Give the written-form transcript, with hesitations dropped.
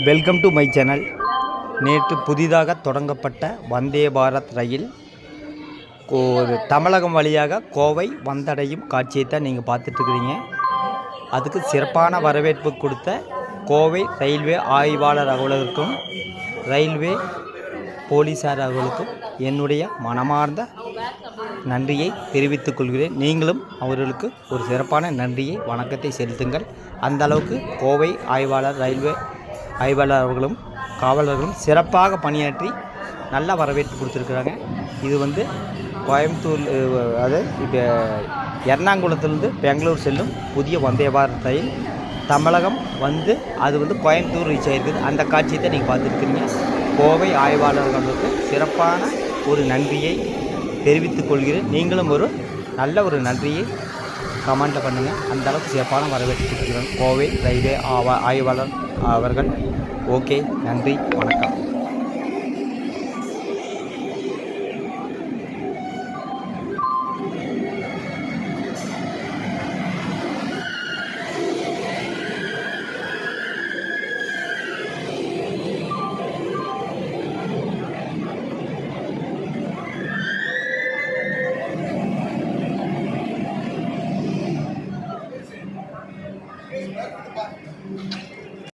Welcome to my channel. நேற்று புதிதாக தொடங்கப்பட்ட வந்தே பாரத் ரயில் தமிழகம் வழியாக கோவை வந்தடையும் காட்சியை தான் நீங்கள் பார்த்துட்ருக்கிறீங்க. அதுக்கு சிறப்பான வரவேற்பு கொடுத்த கோவை ரயில்வே ஆய்வாளர் அவர்களுக்கும் ரயில்வே போலீஸார் அவர்களுக்கும் என்னுடைய மனமார்ந்த நன்றியை தெரிவித்துக் கொள்கிறேன். நீங்களும் அவர்களுக்கு ஒரு சிறப்பான நன்றியை வணக்கத்தை செலுத்துங்கள். அந்த அளவுக்கு கோவை ரயில்வே ஆய்வாளர் அவர்களும் காவலர்களும் சிறப்பாக பணியாற்றி நல்ல வரவேற்பு கொடுத்துருக்குறாங்க. இது கோயம்புத்தூர் இப்போ எர்ணாகுளத்திலிருந்து பெங்களூர் செல்லும் புதிய வந்தே பாரத் ரயில் தமிழகம் அது கோயம்புத்தூர் ரீச் ஆகிருக்குது. அந்த காட்சியை தான் நீங்கள் பார்த்துருக்குறீங்க. கோவை ஆய்வாளர்களுக்கு சிறப்பான ஒரு நன்றியை தெரிவித்துக் கொள்கிறேன். நீங்களும் ஒரு நல்ல ஒரு நன்றியை கமெண்ட்டில் பண்ணுங்கள். அந்தளவுக்கு சிறப்பான வரவேற்பு கொடுக்குறேன் கோவை ரயில்வே ஆய்வாளர் அவர்கள். ஓகே, நன்றி, வணக்கம்.